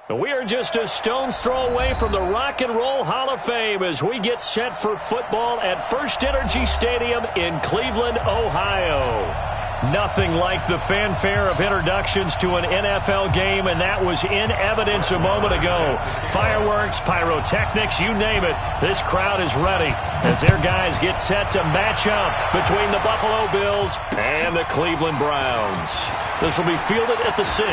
We are just a stone's throw away from the Rock and Roll Hall of Fame as we get set for football at First Energy Stadium in Cleveland, Ohio. Nothing like the fanfare of introductions to an NFL game, and that was in evidence a moment ago. Fireworks, pyrotechnics, you name it. This crowd is ready as their guys get set to match up between the Buffalo Bills and the Cleveland Browns. This will be fielded at the 6.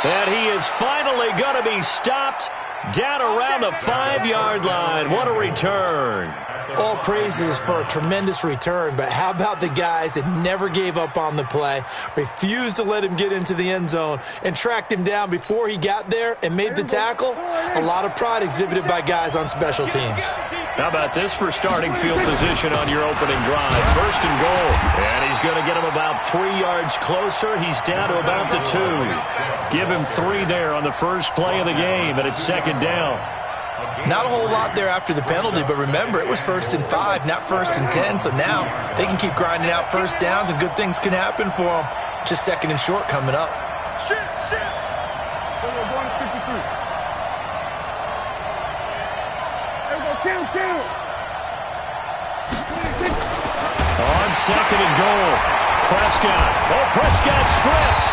And he is finally going to be stopped down around the 5-yard line. What a return. All praises for a tremendous return, but how about the guys that never gave up on the play, refused to let him get into the end zone, and tracked him down before he got there and made the tackle? A lot of pride exhibited by guys on special teams. How about this for starting field position on your opening drive? First and goal. And he's going to get him about 3 yards closer. He's down to about the 2. Give him 3 there on the first play of the game, and it's second down. Not a whole lot there after the penalty, but remember, it was 1st and 5, not 1st and 10, so now they can keep grinding out first downs and good things can happen for them. Just 2nd and short coming up. On 2nd and goal, Prescott. Oh, Prescott stripped.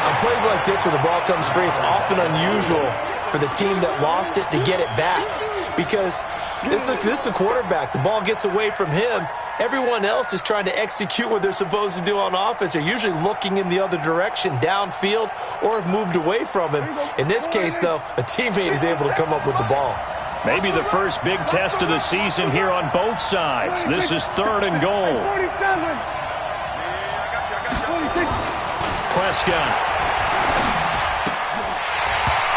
On plays like this where the ball comes free, it's often unusual for the team that lost it to get it back because this is the quarterback. The ball gets away from him. Everyone else is trying to execute what they're supposed to do on offense. They're usually looking in the other direction, downfield, or have moved away from him. In this case, though, a teammate is able to come up with the ball. Maybe the first big test of the season here on both sides. This is 3rd and goal. Prescott.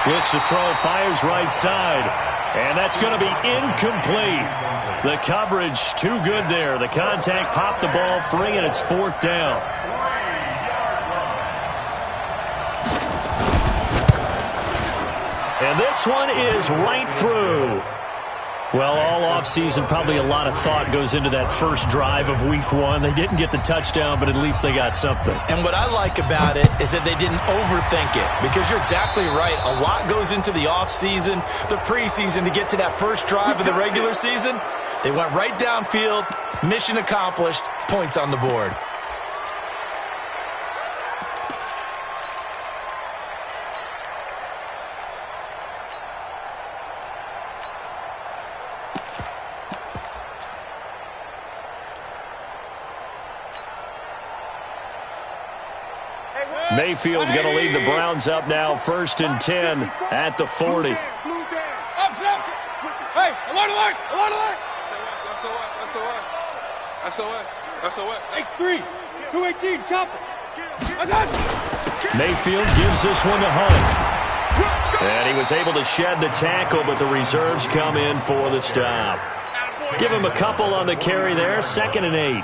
Looks to throw, fires right side. And that's going to be incomplete. The coverage too good there. The contact popped the ball free, and it's 4th down. And this one is right through. Well, all offseason, probably a lot of thought goes into that first drive of week 1. They didn't get the touchdown, but at least they got something. And what I like about it is that they didn't overthink it, because you're exactly right. A lot goes into the offseason, the preseason, to get to that first drive of the regular season. They went right downfield, mission accomplished, points on the board. Mayfield going to lead the Browns up now, 1st and 10 at the 40. Hey, alert! SOS. X3, 218, chopper. Mayfield gives this one to Hunt. And he was able to shed the tackle, but the reserves come in for the stop. Give him a couple on the carry there, 2nd and 8.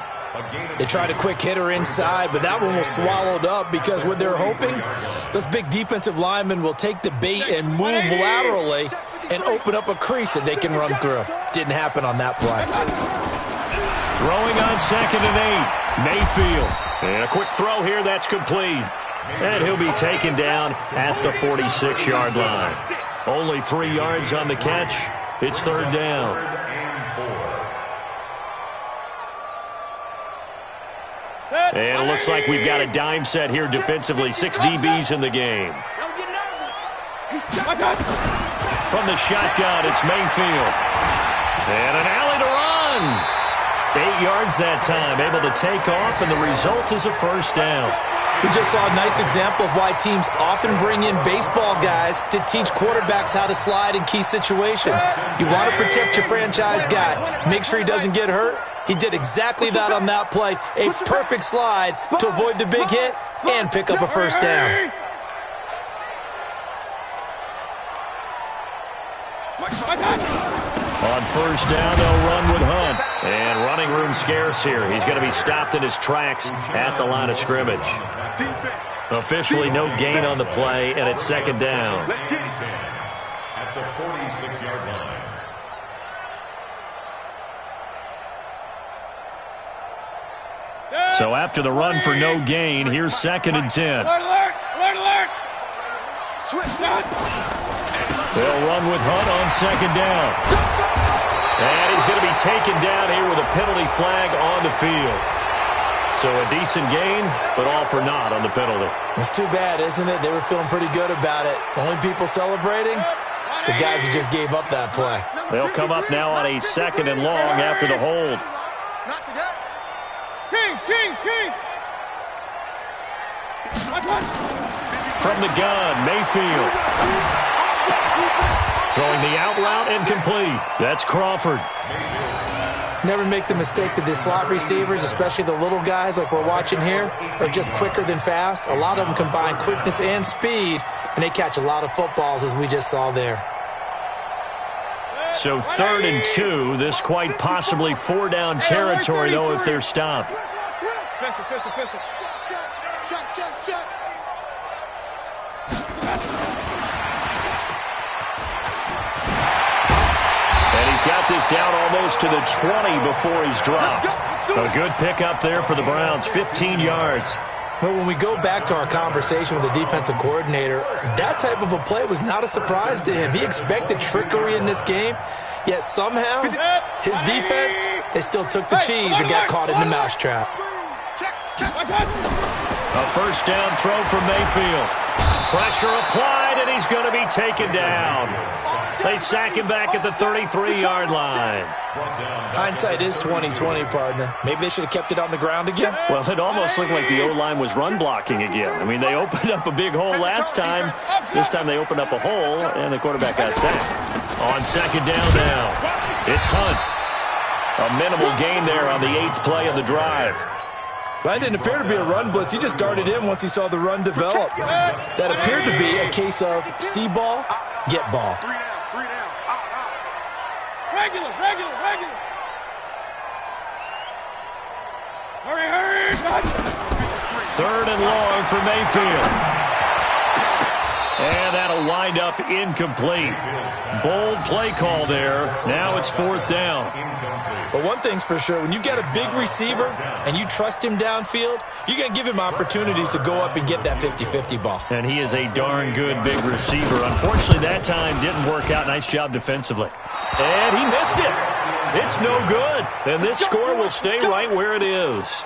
They tried a quick hitter inside, but that one was swallowed up because what they're hoping, those big defensive linemen will take the bait and move laterally and open up a crease that they can run through. Didn't happen on that play. Throwing on 2nd and 8, Mayfield. And a quick throw here, that's complete. And he'll be taken down at the 46-yard line. Only 3 yards on the catch. It's 3rd down. And it looks like we've got a dime set here defensively. 6 DBs in the game. From the shotgun, it's Mayfield. And an alley to run. 8 yards that time, able to take off, and the result is a 1st down. We just saw a nice example of why teams often bring in baseball guys to teach quarterbacks how to slide in key situations. You want to protect your franchise guy. Make sure he doesn't get hurt. He did exactly that on that play. A perfect slide to avoid the big hit and pick up a 1st down. On 1st down, they'll run with Hunt. And running room scarce here. He's going to be stopped in his tracks at the line of scrimmage. Officially no gain on the play, and it's 2nd down. At the 46-yard line. So after the run for no gain, here's 2nd and 10. Alert, alert, alert, alert. They'll run with Hunt on 2nd down. And he's going to be taken down here with a penalty flag on the field. So a decent gain, but all for naught on the penalty. It's too bad, isn't it? They were feeling pretty good about it. Only people celebrating, the guys who just gave up that play. They'll come up now on a 2nd and long after the hold. King. From the gun, Mayfield. Throwing the out route incomplete. That's Crawford. Never make the mistake that the slot receivers, especially the little guys like we're watching here, are just quicker than fast. A lot of them combine quickness and speed, and they catch a lot of footballs, as we just saw there. So 3rd and 2. This quite possibly 4-down territory, though, if they're stopped. Pistol. Check. And he's got this down almost to the 20 before he's dropped. A good pickup there for the Browns, 15 yards. But when we go back to our conversation with the defensive coordinator, that type of a play was not a surprise to him. He expected trickery in this game, yet somehow his defense, they still took the cheese and got caught in the mousetrap. A 1st down throw from Mayfield. Pressure applied, and he's going to be taken down. They sack him back at the 33-yard line. Hindsight is 20/20, partner. Maybe they should have kept it on the ground again. Well, it almost looked like the O-line was run blocking again. I mean, they opened up a big hole last time. This time they opened up a hole, and the quarterback got sacked. On 2nd down now, it's Hunt. A minimal gain there on the 8th play of the drive. That didn't appear to be a run blitz. He just started in once he saw the run develop. That appeared to be a case of see ball, get ball. Regular. Hurry. 3rd and long for Mayfield. And that'll wind up incomplete. Bold play call there. Now it's 4th down. But one thing's for sure, when you get a big receiver and you trust him downfield, you're going to give him opportunities to go up and get that 50-50 ball. And he is a darn good big receiver. Unfortunately, that time didn't work out. Nice job defensively. And he missed it. It's no good. And this score will stay right where it is.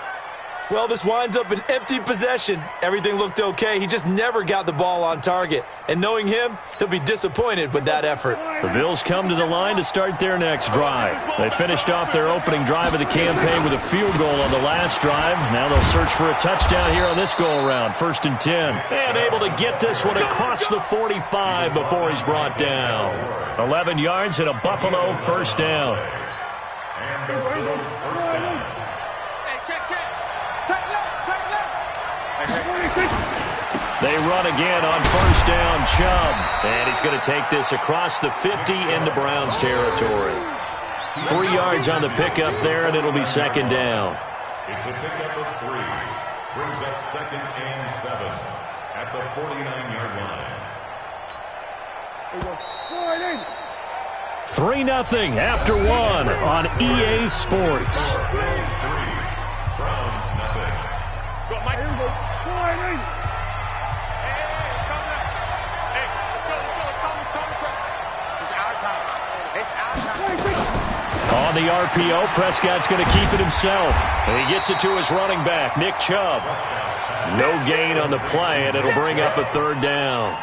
Well, this winds up an empty possession. Everything looked okay. He just never got the ball on target. And knowing him, he'll be disappointed with that effort. The Bills come to the line to start their next drive. They finished off their opening drive of the campaign with a field goal on the last drive. Now they'll search for a touchdown here on this go-around. 1st and 10. And able to get this one across the 45 before he's brought down. 11 yards and a Buffalo 1st down. And the Bills 1st down. They run again on 1st down, Chubb. And he's going to take this across the 50 into Browns territory. 3 yards on the pickup there, and it'll be 2nd down. It's a pickup of 3. Brings up 2nd and 7 at the 49-yard line. 3-0 after 1 on EA Sports. Browns nothing. On the RPO, Prescott's going to keep it himself. And he gets it to his running back, Nick Chubb. No gain on the play, and it'll bring up a 3rd down.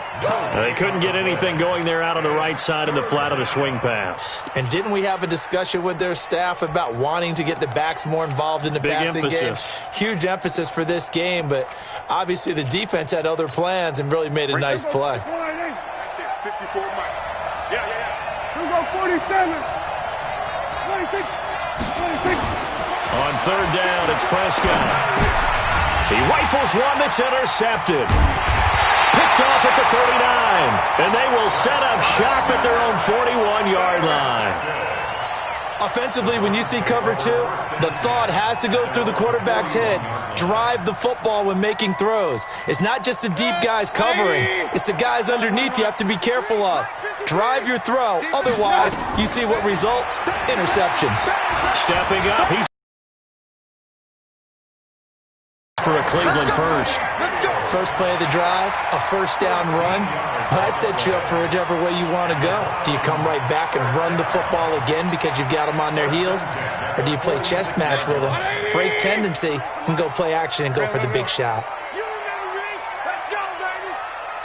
They couldn't get anything going there out on the right side in the flat of the swing pass. And didn't we have a discussion with their staff about wanting to get the backs more involved in the passing game? Huge emphasis for this game, but obviously the defense had other plans and really made a nice play. 54 Mike. Who go 47? 26. On 3rd down, it's Prescott. He rifles one that's intercepted. Picked off at the 39. And they will set up shop at their own 41-yard line. Offensively, when you see cover 2, the thought has to go through the quarterback's head. Drive the football when making throws. It's not just the deep guys covering. It's the guys underneath you have to be careful of. Drive your throw. Otherwise, you see what results? Interceptions. Stepping up, he's Cleveland first. First play of the drive, a first down run. That sets you up for whichever way you want to go. Do you come right back and run the football again because you've got them on their heels? Or do you play chess match with them, break tendency, and go play action and go for the big shot? Let's go, baby.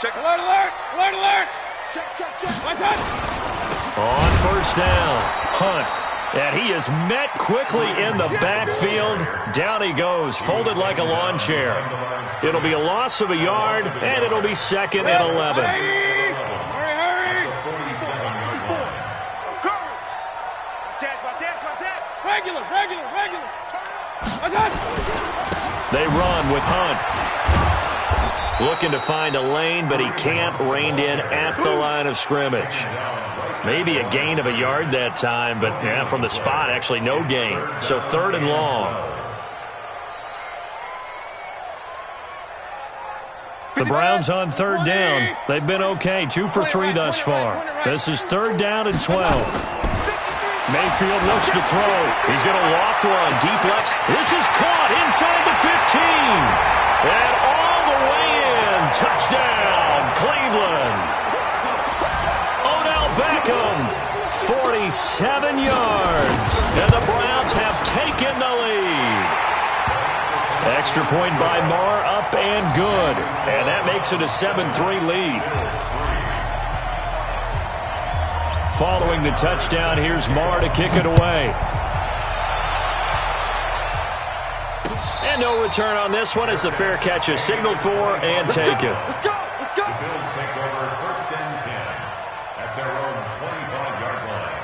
Check. Alert, alert, alert, alert. Check, check, check. Like that. On first down, Hunt. And he is met quickly in the backfield. Down he goes, folded like a lawn chair. It'll be a loss of a yard, and it'll be 2nd and 11. Hurry, hurry. Regular, regular, regular. Like that. They run with Hunt. Looking to find a lane, but he can't. Reined in at the line of scrimmage. Maybe a gain of a yard that time, but yeah, from the spot, actually no gain. So 3rd and long. The Browns on 3rd down. They've been okay, 2 for 3 thus far. This is 3rd down and 12. Mayfield looks to throw. He's going to loft one, deep left. This is caught inside the 15. And all the way in. Touchdown, Cleveland. Beckham, 47 yards, and the Browns have taken the lead. Extra point by Marr, up and good, and that makes it a 7-3 lead. Following the touchdown, here's Marr to kick it away. And no return on this one as the fair catch is signaled for and taken. Let's go, let's go. The Bills take over 1st and 10 at their own 25-yard line.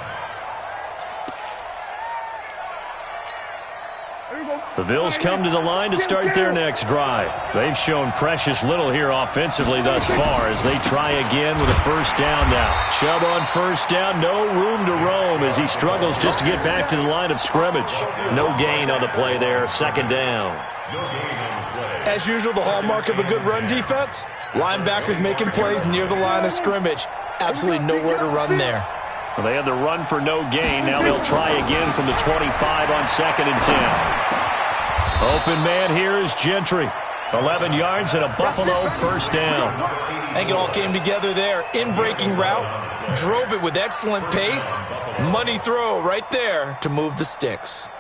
The Bills come to the line to start their next drive. They've shown precious little here offensively thus far as they try again with a first down now. Chubb on first down, no room to roam as he struggles just to get back to the line of scrimmage. No gain on the play there, 2nd down. As usual, the hallmark of a good run defense, linebackers making plays near the line of scrimmage. Absolutely nowhere to run there. Well, they had the run for no gain. Now they'll try again from the 25 on 2nd and 10. Open man here is Gentry. 11 yards and a Buffalo first down. I think it all came together there. In-breaking route, drove it with excellent pace. Money throw right there to move the sticks.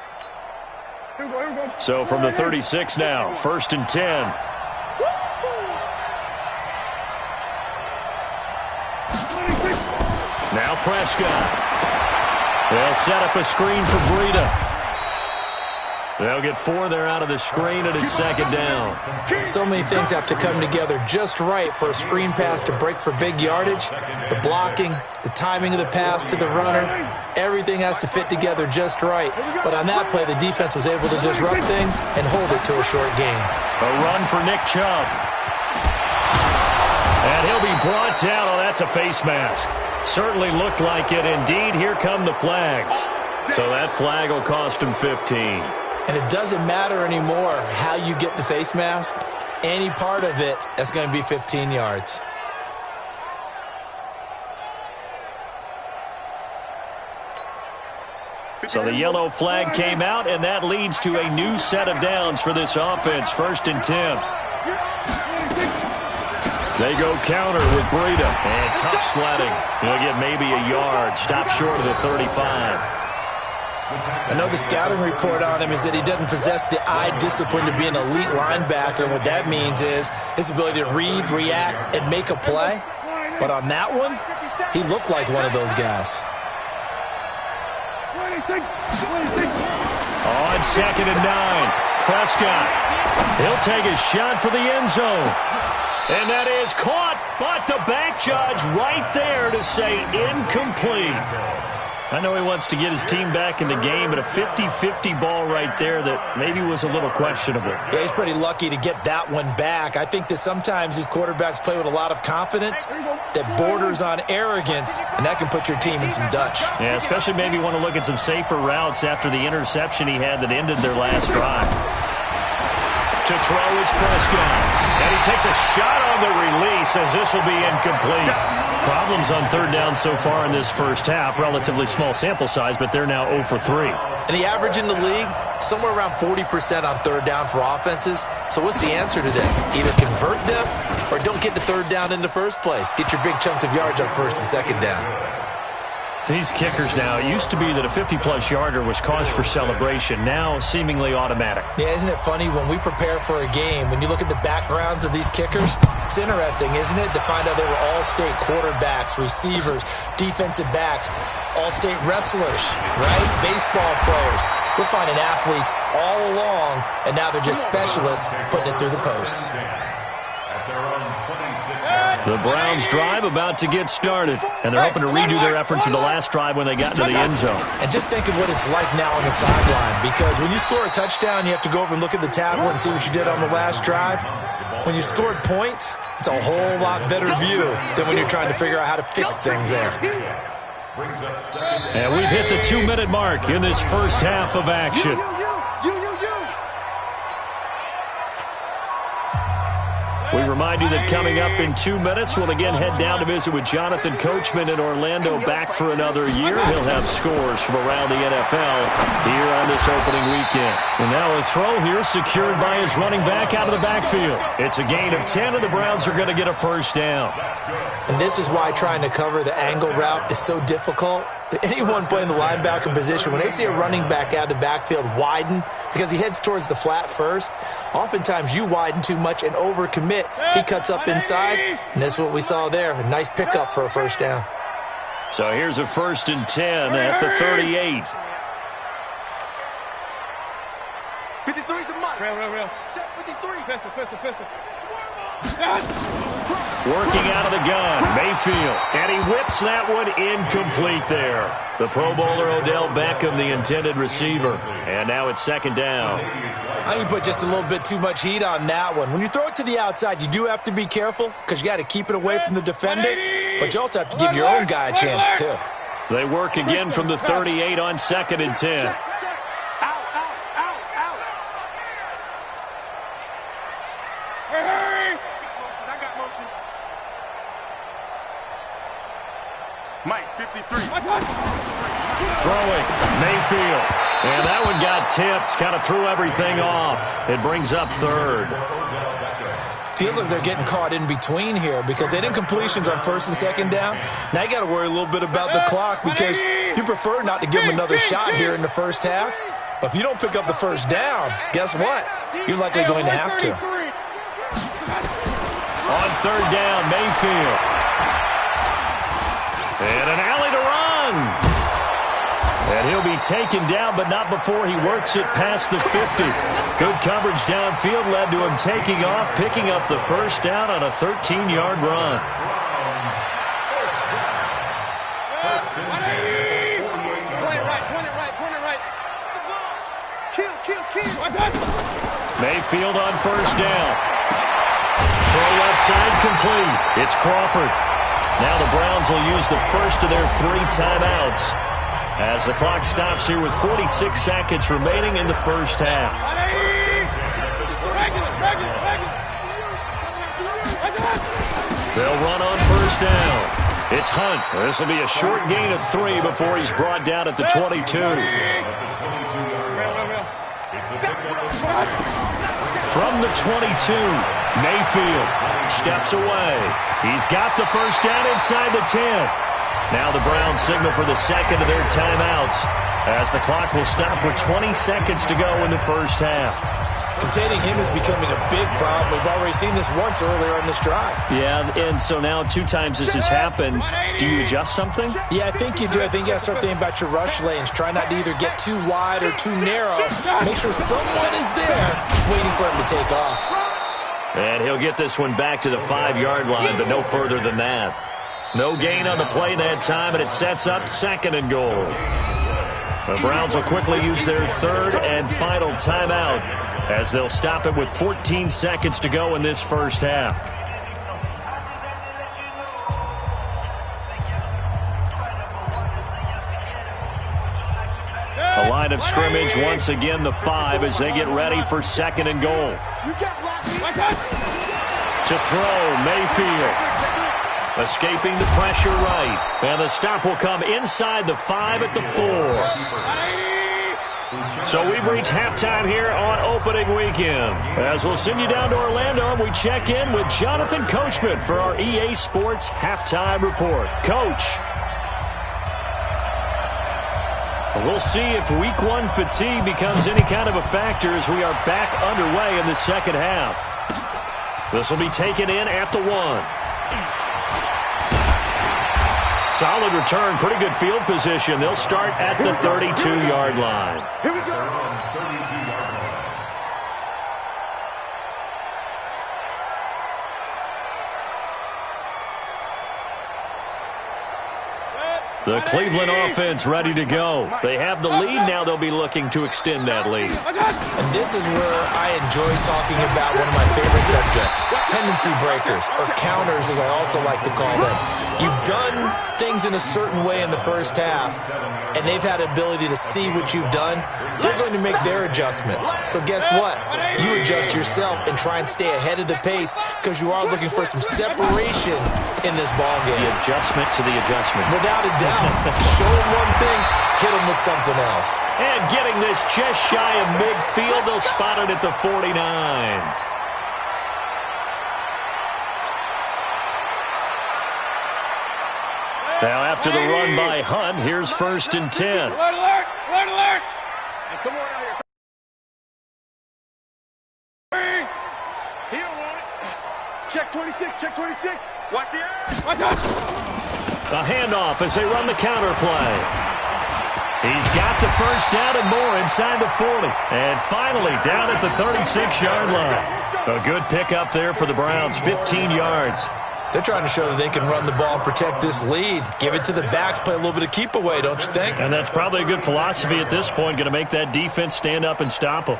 So from the 36 now, 1st and 10. Now Prescott. They'll set up a screen for Breida. They'll get 4 there out of the screen, and it's 2nd down. So many things have to come together just right for a screen pass to break for big yardage. The blocking, the timing of the pass to the runner, everything has to fit together just right. But on that play, the defense was able to disrupt things and hold it to a short gain. A run for Nick Chubb. And he'll be brought down. Oh, that's a face mask. Certainly looked like it. Indeed, here come the flags. So that flag will cost him 15. And it doesn't matter anymore how you get the face mask. Any part of it, that's going to be 15 yards. So the yellow flag came out, and that leads to a new set of downs for this offense. 1st and 10. They go counter with Breida. And tough sledding. He'll get maybe a yard. Stop short of the 35. I know the scouting report on him is that he doesn't possess the eye discipline to be an elite linebacker. And what that means is his ability to read, react, and make a play. But on that one, he looked like one of those guys. On 2nd and 9, Prescott. He'll take a shot for the end zone. And that is caught, but the back judge right there to say incomplete. I know he wants to get his team back in the game, but a 50-50 ball right there that maybe was a little questionable. Yeah, he's pretty lucky to get that one back. I think that sometimes these quarterbacks play with a lot of confidence that borders on arrogance, and that can put your team in some Dutch. Yeah, especially maybe want to look at some safer routes after the interception he had that ended their last drive. To throw is Prescott. And he takes a shot on the release as this will be incomplete. Problems on third down so far in this first half. Relatively small sample size, but they're now 0 for 3. And the average in the league, somewhere around 40% on third down for offenses. So what's the answer to this? Either convert them or don't get to third down in the first place. Get your big chunks of yards on first and second down. These kickers now, it used to be that a 50-plus yarder was cause for celebration. Now, seemingly automatic. Yeah, isn't it funny when we prepare for a game, when you look at the backgrounds of these kickers, it's interesting, isn't it, to find out they were all-state quarterbacks, receivers, defensive backs, all-state wrestlers, right? Baseball players. We're finding athletes all along, and now they're just specialists putting it through the posts. The Browns drive about to get started, and they're hoping to redo their efforts in the last drive when they got into the end zone. And just think of what it's like now on the sideline, because when you score a touchdown, you have to go over and look at the tablet and see what you did on the last drive. When you scored points, it's a whole lot better view than when you're trying to figure out how to fix things there. And we've hit the 2-minute mark in this first half of action. We remind you that coming up in 2 minutes, we'll again head down to visit with Jonathan Coachman in Orlando, back for another year. He'll have scores from around the NFL here on this opening weekend. And now a throw here secured by his running back out of the backfield. It's a gain of 10, and the Browns are going to get a first down. And this is why trying to cover the angle route is so difficult. Anyone playing the linebacker position, when they see a running back out of the backfield widen because he heads towards the flat first, oftentimes you widen too much and overcommit. He cuts up inside, and that's what we saw there. A nice pickup for a first down. So here's a 1st and 10 at the 38. 53's the mark. Real. Check 53. Pistol. Working out of the gun, Mayfield, and he whips that one incomplete there. The Pro Bowler Odell Beckham, the intended receiver. And now it's 2nd down. I think you put just a little bit too much heat on that one. When you throw it to the outside, you do have to be careful because you got to keep it away from the defender, but you also have to give your own guy a chance too. They work again from the 38 on 2nd and 10. Mike, 53. Throwing, Mayfield. And that one got tipped, kind of threw everything off. It brings up 3rd. Feels like they're getting caught in between here because they didn't completions on 1st and 2nd down. Now you got to worry a little bit about the clock because you prefer not to give them another shot here in the first half. But if you don't pick up the first down, guess what? You're likely going to have to. On 3rd down, Mayfield. And an alley to run. And he'll be taken down, but not before he works it past the 50. Good coverage downfield led to him taking off, picking up the first down on a 13-yard run. Mayfield on 1st down. Throw left side complete. It's Crawford. Now the Browns will use the first of their 3 timeouts as the clock stops here with 46 seconds remaining in the first half. They'll run on 1st down. It's Hunt. This will be a short gain of 3 before he's brought down at the 22. From the 22, Mayfield steps away. He's got the first down inside the 10. Now the Browns signal for the second of their timeouts as the clock will stop with 20 seconds to go in the first half. Containing him is becoming a big problem. We've already seen this once earlier in this drive. Yeah, and so now 2 times this has happened. Do you adjust something? Yeah, I think you do. I think you got to start thinking about your rush lanes. Try not to either get too wide or too narrow. Make sure someone is there waiting for him to take off. And he'll get this one back to the 5-yard line, but no further than that. No gain on the play that time, and it sets up 2nd and goal. The Browns will quickly use their 3rd and final timeout as they'll stop it with 14 seconds to go in this first half. A line line of scrimmage. Once again, the 5 as they get ready for 2nd and goal. To throw, Mayfield. Escaping the pressure right. And the stop will come inside the 5 at the 4. So we've reached halftime here on opening weekend. As we'll send you down to Orlando, and we check in with Jonathan Coachman for our EA Sports Halftime Report. Coach. We'll see if Week 1 fatigue becomes any kind of a factor as we are back underway in the second half. This will be taken in at the 1. Solid return, pretty good field position. They'll start at the 32-yard line. Here we go. The Cleveland offense ready to go. They have the lead now. They'll be looking to extend that lead. And this is where I enjoy talking about one of my favorite subjects, tendency breakers, or counters as I also like to call them. You've done things in a certain way in the first half, and they've had the ability to see what you've done. They're going to make their adjustments. So guess what? You adjust yourself and try and stay ahead of the pace because you are looking for some separation in this ball game. The adjustment to the adjustment. Without a doubt. Show them one thing, hit them with something else. And getting this just shy of midfield, they'll spot it at the 49. Now after the run by Hunt, here's 1st and 10. Alert, alert, alert, alert. Hey, come on out here. He don't want it. Check 26, check 26. Watch the air. Watch out. A handoff as they run the counter play. He's got the first down and more inside the 40. And finally down at the 36-yard line. A good pickup there for the Browns, 15 yards. They're trying to show that they can run the ball and protect this lead. Give it to the backs, play a little bit of keep away, don't you think? And that's probably a good philosophy at this point, going to make that defense stand up and stop them.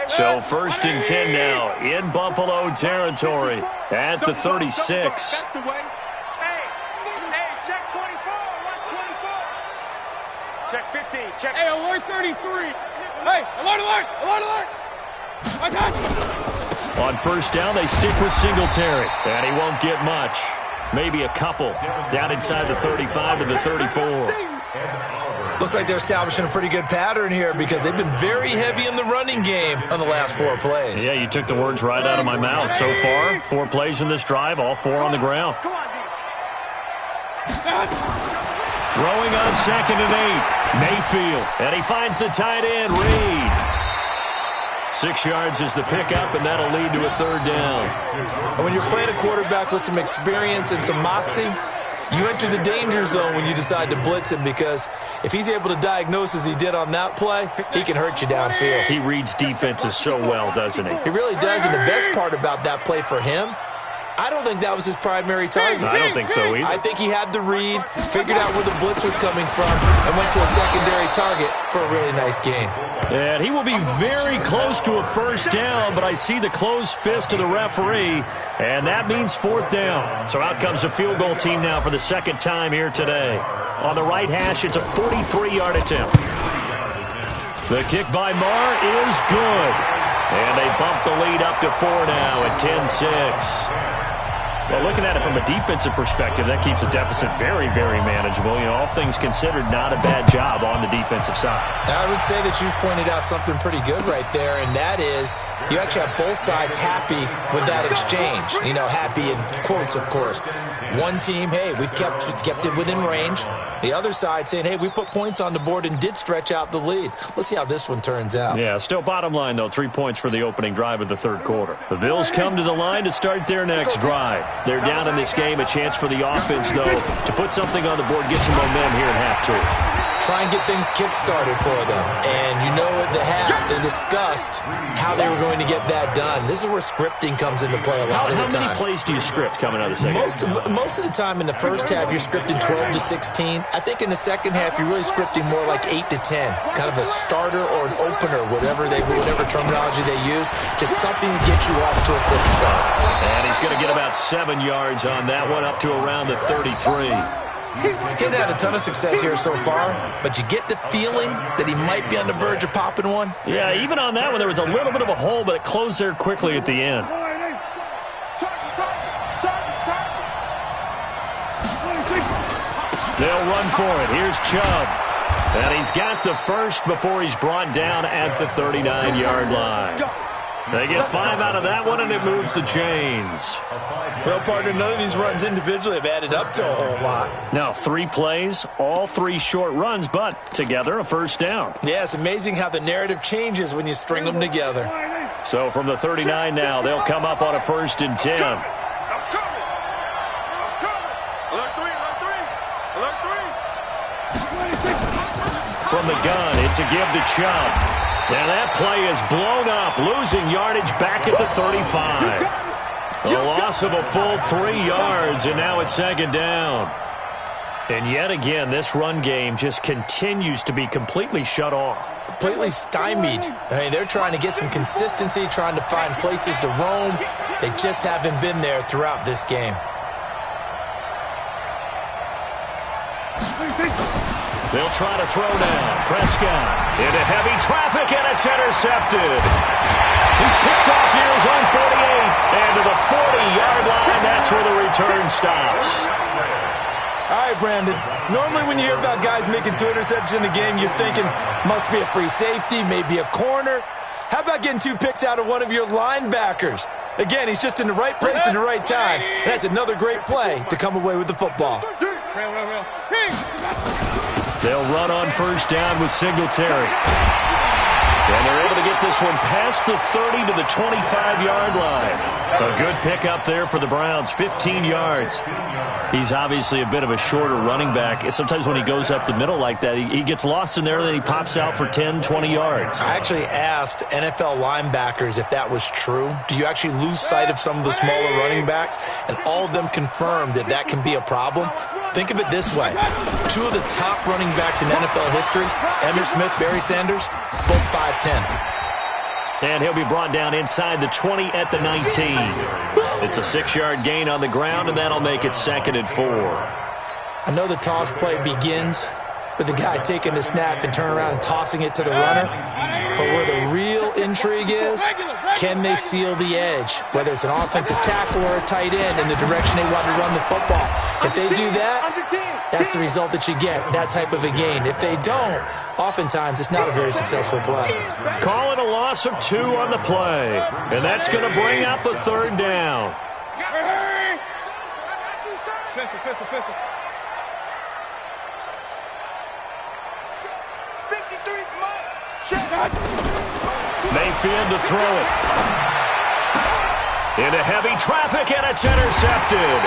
So 1st and 10 now in Buffalo territory at the 36. That's the way. Hey, check 24. Watch 24. Check 15. Check. Hey, alert 33. Hey, alert, alert, alert, alert. Watch out. On 1st down, they stick with Singletary. And he won't get much. Maybe a couple down inside the 35 to the 34. Looks like they're establishing a pretty good pattern here because they've been very heavy in the running game on the last 4 plays. Yeah, you took the words right out of my mouth. So far, 4 plays in this drive, all 4 on the ground. Come on, Throwing on 2nd and 8. Mayfield. And he finds the tight end, Reed. 6 yards is the pickup, and that'll lead to a 3rd down. And when you're playing a quarterback with some experience and some moxie, you enter the danger zone when you decide to blitz him because if he's able to diagnose as he did on that play, he can hurt you downfield. He reads defenses so well, doesn't he? He really does, and the best part about that play for him, I don't think that was his primary target. I don't think so either. I think he had the read, figured out where the blitz was coming from, and went to a secondary target for a really nice gain. And he will be very close to a 1st down, but I see the closed fist of the referee, and that means 4th down. So out comes the field goal team now for the 2nd time here today. On the right hash, it's a 43-yard attempt. The kick by Marr is good. And they bump the lead up to 4 now at 10-6. Well, looking at it from a defensive perspective, that keeps the deficit very, very manageable. You know, all things considered, not a bad job on the defensive side. I would say that you've pointed out something pretty good right there, and that is you actually have both sides happy with that exchange. You know, happy in quotes, of course. One team, hey, we've kept it within range. The other side saying, hey, we put points on the board and did stretch out the lead. Let's see how this one turns out. Yeah, still bottom line, though, 3 points for the opening drive of the 3rd quarter. The Bills come to the line to start their next drive. They're down in this game. A chance for the offense, though, to put something on the board, get some momentum here in half 2. Try and get things kick-started for them. And you know at the half, the discussed how they were going to get that done. This is where scripting comes into play a lot of the time. How many plays do you script coming out of the second? Most of the time in the first half, you're scripting 12 to 16. I think in the second half, you're really scripting more like 8 to 10. Kind of a starter or an opener, whatever terminology they use. Just something to get you off to a quick start. And he's going to get about 7 yards on that one, up to around the 33. Getting had a ton of success here so far, but you get the feeling that he might be on the verge of popping one. Yeah, even on that one, there was a little bit of a hole, but it closed there quickly at the end. They'll run for it. Here's Chubb. And he's got the first before he's brought down at the 39-yard line. They get 5 out of that one, and it moves the chains. Well, partner, none of these runs individually have added up to a whole lot. Now, 3 plays, all 3 short runs, but together a first down. Yeah, it's amazing how the narrative changes when you string them together. So from the 39 now, they'll come up on a 1st and 10. From the gun, it's a give to Chubb. And that play is blown up, losing yardage back at the 35. A loss of a full 3 yards, and now it's 2nd down. And yet again, this run game just continues to be completely shut off. Completely stymied. I mean, they're trying to get some consistency, trying to find places to roam. They just haven't been there throughout this game. They'll try to throw now. Prescott into heavy traffic, and it's intercepted. He's picked off near his own 48. And to the 40-yard line, that's where the return stops. All right, Brandon. Normally when you hear about guys making 2 interceptions in a game, you're thinking, must be a free safety, maybe a corner. How about getting 2 picks out of one of your linebackers? Again, he's just in the right place at the right time. And that's another great play to come away with the football. They'll run on 1st down with Singletary. And they're able to get this one past the 30 to the 25-yard line. A good pickup there for the Browns, 15 yards. He's obviously a bit of a shorter running back. Sometimes when he goes up the middle like that, he gets lost in there, and then he pops out for 10, 20 yards. I actually asked NFL linebackers if that was true. Do you actually lose sight of some of the smaller running backs? And all of them confirmed that that can be a problem. Think of it this way. 2 of the top running backs in NFL history, Emmitt Smith, Barry Sanders, both 5'10". And he'll be brought down inside the 20 at the 19. It's a 6-yard gain on the ground, and that'll make it 2nd and 4. I know the toss play begins with the guy taking the snap and turning around and tossing it to the runner. But where the real intrigue is, can they seal the edge? Whether it's an offensive tackle or a tight end in the direction they want to run the football. If they do that, that's the result that you get, that type of a gain. If they don't, oftentimes it's not a very successful play. Call it a loss of 2 on the play. And that's going to bring up a 3rd down. Pistol. Mayfield to throw it. Into heavy traffic, and it's intercepted.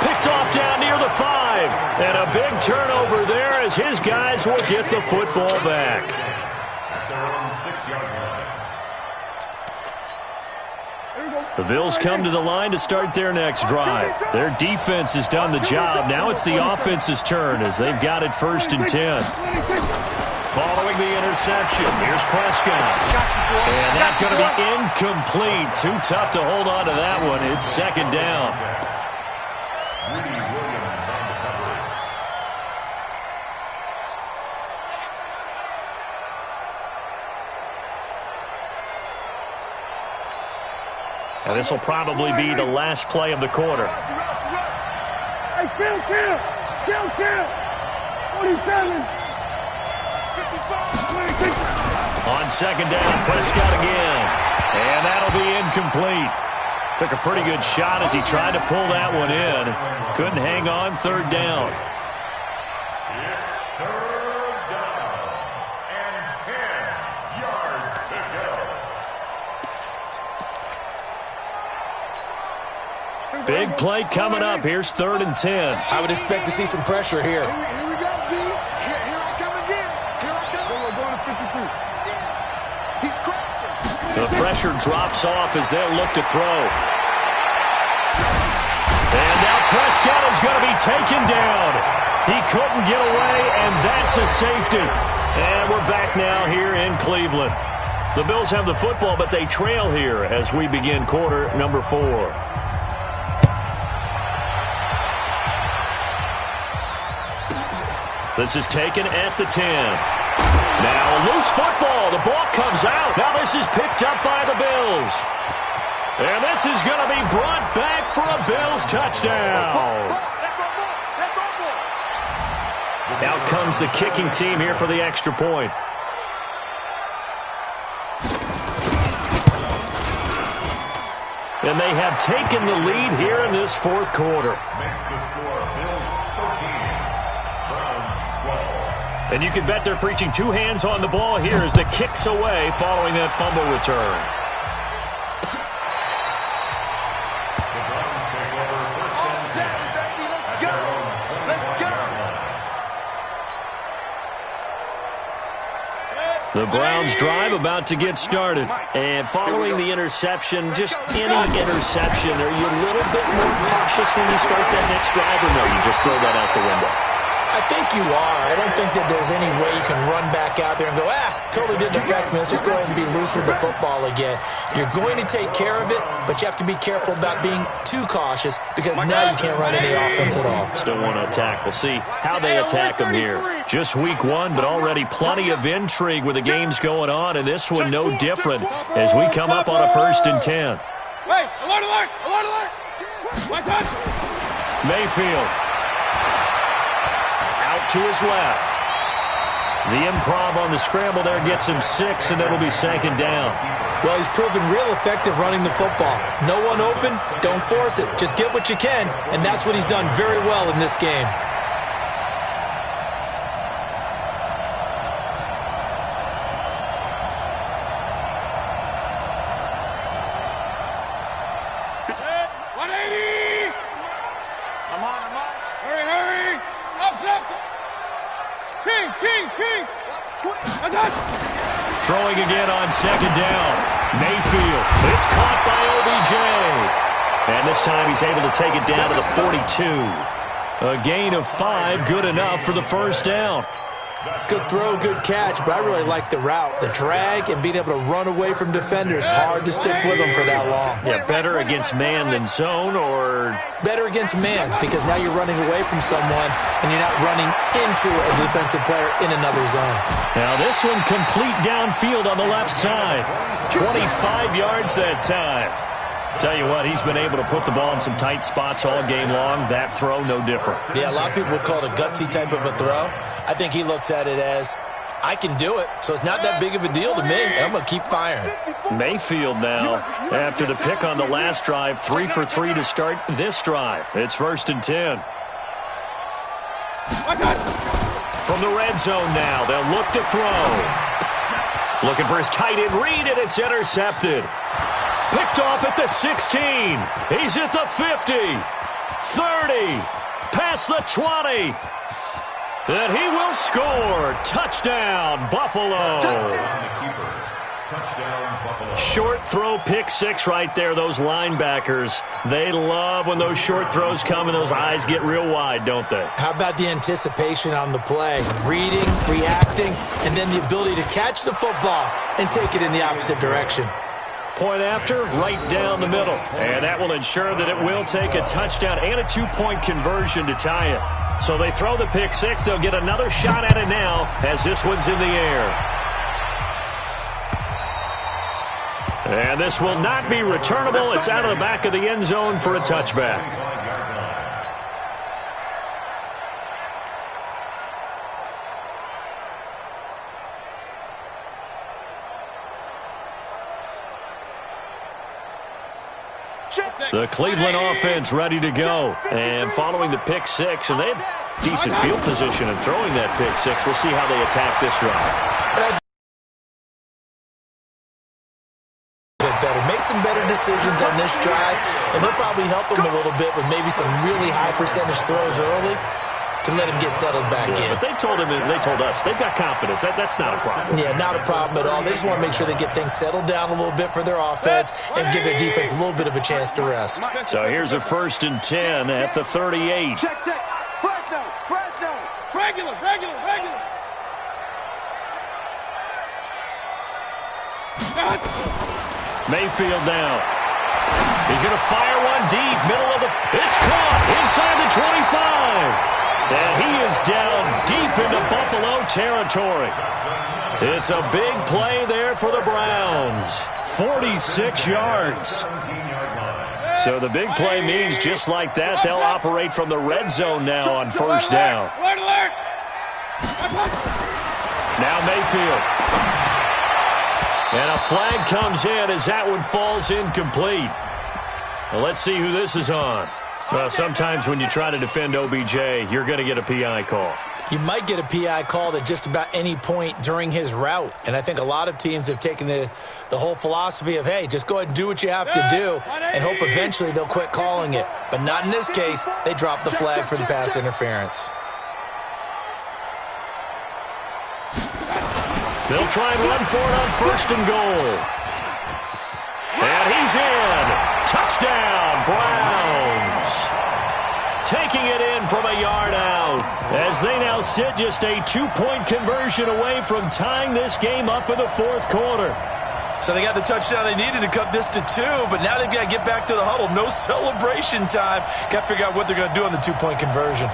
Picked off down near the 5. And a big turnover there as his guys will get the football back. The Bills come to the line to start their next drive. Their defense has done the job. Now it's the offense's turn as they've got it 1st and 10. Following the interception, here's Prescott. And that's going to be incomplete. Too tough to hold on to that one. It's 2nd down. And this will probably be the last play of the quarter. Hey, kill. 47. On 2nd down, Prescott again. And that'll be incomplete. Took a pretty good shot as he tried to pull that one in. Couldn't hang on, 3rd down. Big play coming up. Here's 3rd and 10. I would expect to see some pressure here. Here we go, D. Here I come again. Here I come. We're going to 53. The pressure drops off as they'll look to throw. And now Prescott is going to be taken down. He couldn't get away, and that's a safety. And we're back now here in Cleveland. The Bills have the football, but they trail here as we begin quarter number 4. This is taken at the 10. Now loose football. The ball comes out. Now this is picked up by the Bills. And this is going to be brought back for a Bills touchdown. Out comes the kicking team here for the extra point. And they have taken the lead here in this fourth quarter. Makes the score Bills 13, Browns 12. And you can bet they're preaching two hands on the ball here as the kick's away following that fumble return. The Browns take over first and 10 at their own 25-yard line. The Browns drive about to get started. And following the interception, just any interception, are you a little bit more cautious when you start that next drive, or no, you just throw that out the window? I think you are. I don't think that there's any way you can run back out there and go, totally didn't affect me. Let's just go ahead and be loose with the football again. You're going to take care of it, but you have to be careful about being too cautious because now you can't run any offense at all. Still want to attack. We'll see how they attack them here. Just week 1, but already plenty of intrigue with the games going on, and this one no different as we come up on a 1st and 10. Hey, alert, alert, alert, alert. One touch. Mayfield. To his left. The improv on the scramble there gets him 6, and it'll be 2nd down. Well, he's proven real effective running the football. No one open, don't force it. Just get what you can, and that's what he's done very well in this game. Throwing again on 2nd down. Mayfield. It's caught by OBJ. And this time he's able to take it down to the 42. A gain of 5, good enough for the 1st down. Good throw, good catch, but I really like the route. The drag and being able to run away from defenders. Hard to stick with them for that long. Yeah, better against man than zone, or? Better against man, because now you're running away from someone and you're not running into a defensive player in another zone. Now this one complete downfield on the left side. 25 yards that time. Tell you what, he's been able to put the ball in some tight spots all game long. That throw, no different. Yeah, a lot of people would call it a gutsy type of a throw. I think he looks at it as, I can do it, so it's not that big of a deal to me, and I'm going to keep firing. Mayfield now, after the pick on the last drive, 3 for 3 to start this drive. It's 1st and 10. From the red zone now, they'll look to throw. Looking for his tight end read, and it's intercepted. Picked off at the 16. He's at the 50. 30. Past the 20. And he will score. Touchdown, Buffalo. Touchdown, Buffalo. Short throw, pick 6 right there. Those linebackers, they love when those short throws come and those eyes get real wide, don't they? How about the anticipation on the play? Reading, reacting, and then the ability to catch the football and take it in the opposite direction. Point after, right down the middle. And that will ensure that it will take a touchdown and a 2-point conversion to tie it. So they throw the pick 6. They'll get another shot at it now as this one's in the air. And this will not be returnable. It's out of the back of the end zone for a touchback. The Cleveland offense ready to go. And following the pick 6, and they have decent field position in throwing that pick 6. We'll see how they attack this drive. Better. Make some better decisions on this drive, and they'll probably help them a little bit with maybe some really high percentage throws early to to let him get settled back in. But they told us, they've got confidence. That's not a problem. Yeah, not a problem at all. They just want to make sure they get things settled down a little bit for their offense and give their defense a little bit of a chance to rest. So here's a 1st and 10 at the 38. Check. Fresno. Regular. Mayfield now. He's going to fire one deep, middle of the... It's caught inside the 25. And he is down deep into Buffalo territory. It's a big play there for the Browns. 46 yards. So the big play means just like that, they'll operate from the red zone now on 1st down. Now Mayfield. And a flag comes in as that one falls incomplete. Well, let's see who this is on. Well, sometimes when you try to defend OBJ, you're going to get a PI call. You might get a PI called at just about any point during his route. And I think a lot of teams have taken the whole philosophy of, hey, just go ahead and do what you have to do and hope eventually they'll quit calling it. But not in this case. They dropped the flag for the pass interference. They'll try and run for it on 1st and goal. And he's in. Touchdown, Browns. Taking it in from a yard out as they now sit just a 2-point conversion away from tying this game up in the 4th quarter. So they got the touchdown they needed to cut this to 2, but now they've got to get back to the huddle. No celebration time. Got to figure out what they're going to do on the 2-point conversion.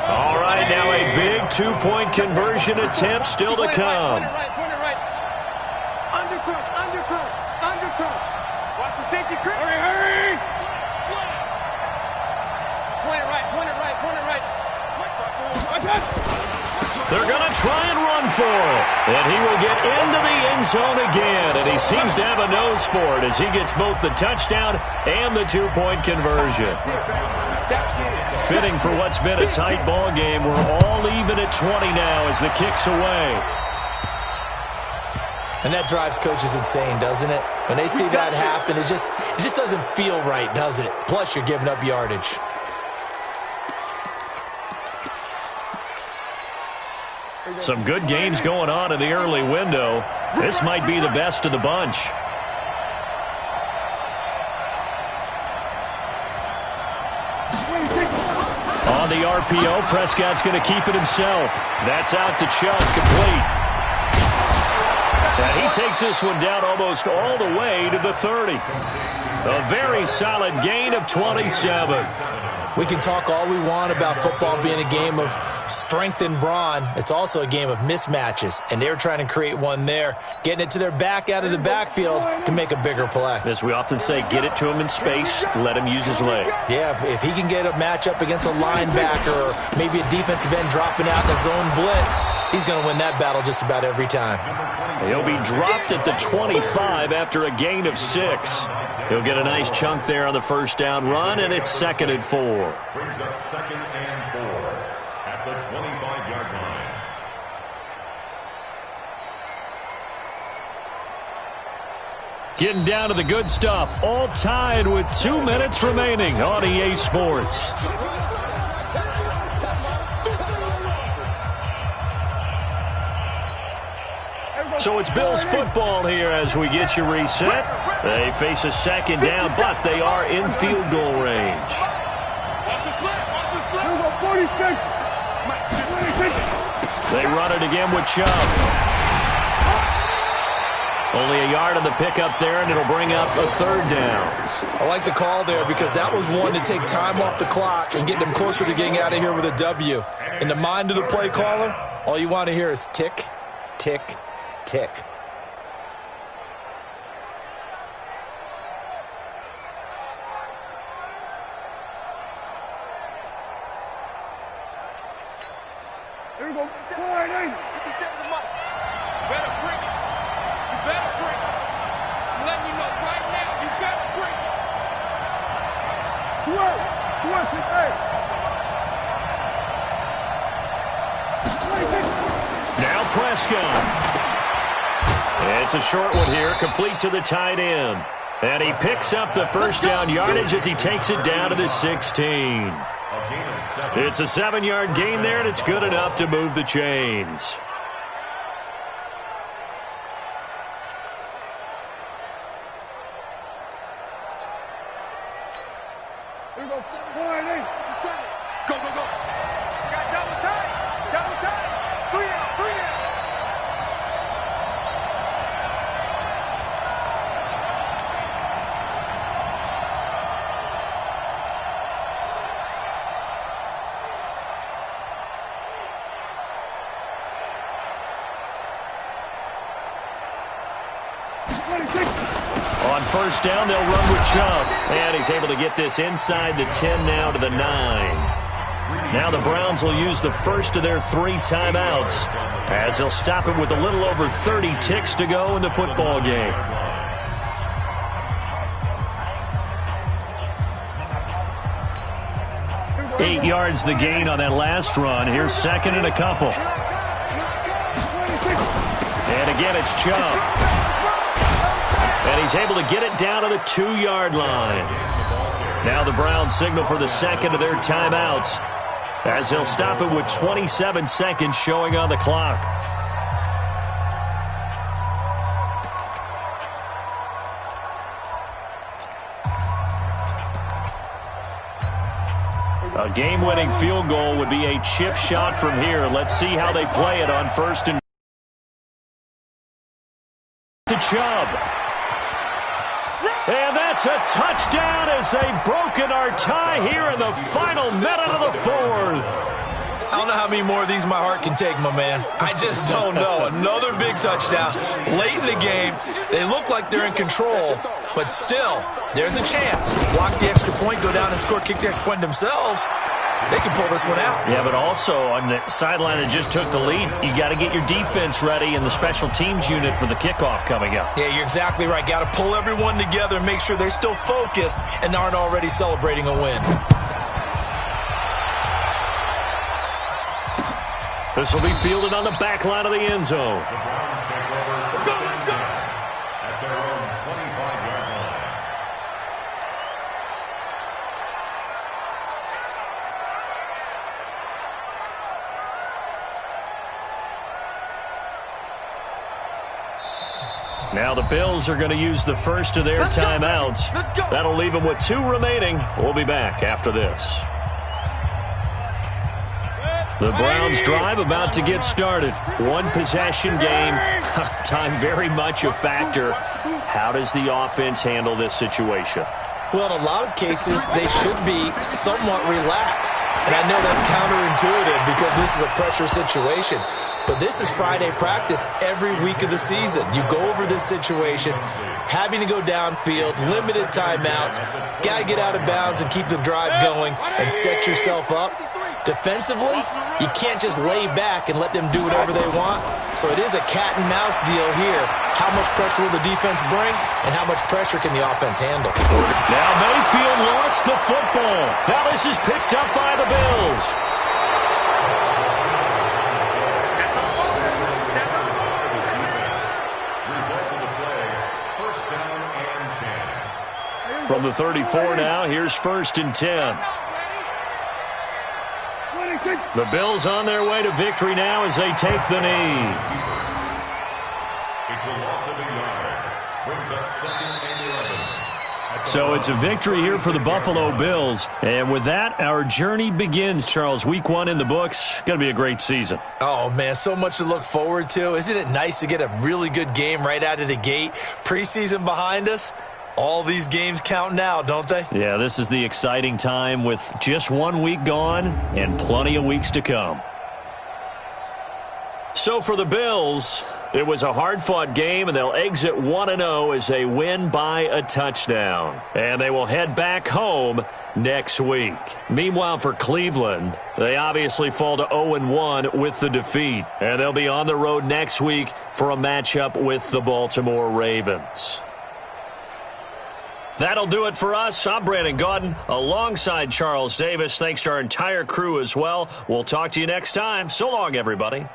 All right, now a big 2-point conversion attempt still to come. Point it right. Undercross. Watch the safety creep. Hurry. Point it right. They're going to try and run for it. And he will get into the end zone again. And he seems to have a nose for it as he gets both the touchdown and the 2-point conversion. Fitting for what's been a tight ball game. We're all even at 20 now as the kick's away. And that drives coaches insane, doesn't it? When they see that happen, it just doesn't feel right, does it? Plus, you're giving up yardage. Some good games going on in the early window. This might be the best of the bunch. On the RPO, Prescott's going to keep it himself. That's out to Chubb, complete. And he takes this one down almost all the way to the 30. A very solid gain of 27. We can talk all we want about football being a game of strength and brawn. It's also a game of mismatches, and they're trying to create one there, getting it to their back out of the backfield to make a bigger play. As we often say, get it to him in space, let him use his leg. Yeah, if he can get a matchup against a linebacker or maybe a defensive end dropping out in a zone blitz, he's going to win that battle just about every time. He'll be dropped at the 25 after a gain of 6. He'll get a nice chunk there on the 1st down run, and it's 2nd and 4. Brings up 2nd and 4 at the 25-yard line. Getting down to the good stuff. All tied with 2 minutes remaining on EA Sports. So it's Bills football here as we get you reset. They face a 2nd down, but they are in field goal range. They run it again with Chubb. Only a yard on the pickup there, and it'll bring up a 3rd down. I like the call there because that was one to take time off the clock and get them closer to getting out of here with a W. In the mind of the play caller, all you want to hear is tick, tick, tick. Here we go. Better bring it. You better bring it. I'm letting you know right now, you better bring it. Swerve. Now Prescott. It's a short one here, complete to the tight end. And he picks up the 1st down yardage as he takes it down to the 16. It's a 7-yard gain there, and it's good enough to move the chains. Go, go, go. Got double tight. Double tight. 3 out, 3 out. On first down, they'll run with Chubb. And he's able to get this inside the 10 now to the 9. Now the Browns will use the first of their 3 timeouts as they'll stop it with a little over 30 ticks to go in the football game. Eight yards the gain on that last run. Here's second and a couple. And again, it's Chubb. And he's able to get it down to the 2-yard line. Now the Browns signal for the second of their timeouts as he'll stop it with 27 seconds showing on the clock. A game-winning field goal would be a chip shot from here. Let's see how they play it on first and to Chubb. And that's a touchdown as they've broken our tie here in the final minute of the 4th. I don't know how many more of these my heart can take, my man. I just don't know. Another big touchdown late in the game. They look like they're in control, but still, there's a chance. Block the extra point, go down and score, kick the extra point themselves. They can pull this one out. Yeah, but also on the sideline that just took the lead, you got to get your defense ready and the special teams unit for the kickoff coming up. Yeah, you're exactly right. Got to pull everyone together and make sure they're still focused and aren't already celebrating a win. This will be fielded on the back line of the end zone. Now the Bills are going to use the first of their timeouts. That'll leave them with 2 remaining. We'll be back after this. The Browns drive about to get started. 1 possession game. Time very much a factor. How does the offense handle this situation? Well, in a lot of cases, they should be somewhat relaxed. And I know that's counterintuitive because this is a pressure situation. But this is Friday practice every week of the season. You go over this situation, having to go downfield, limited timeouts, got to get out of bounds and keep the drive going and set yourself up. Defensively, you can't just lay back and let them do whatever they want. So it is a cat and mouse deal here. How much pressure will the defense bring and how much pressure can the offense handle? Now Mayfield lost the football. Now this is picked up by the Bills. From the 34 now, here's 1st and 10. The Bills on their way to victory now as they take the knee. It's a loss of a yard. Brings up 2nd and 11. So it's a victory here for the Buffalo Bills. And with that, our journey begins, Charles. Week 1 in the books. Going to be a great season. Oh, man, so much to look forward to. Isn't it nice to get a really good game right out of the gate? Preseason behind us. All these games count now, don't they? Yeah, this is the exciting time with just 1 week gone and plenty of weeks to come. So for the Bills, it was a hard-fought game, and they'll exit 1-0 as they win by a touchdown. And they will head back home next week. Meanwhile, for Cleveland, they obviously fall to 0-1 with the defeat. And they'll be on the road next week for a matchup with the Baltimore Ravens. That'll do it for us. I'm Brandon Gaudin alongside Charles Davis. Thanks to our entire crew as well. We'll talk to you next time. So long, everybody.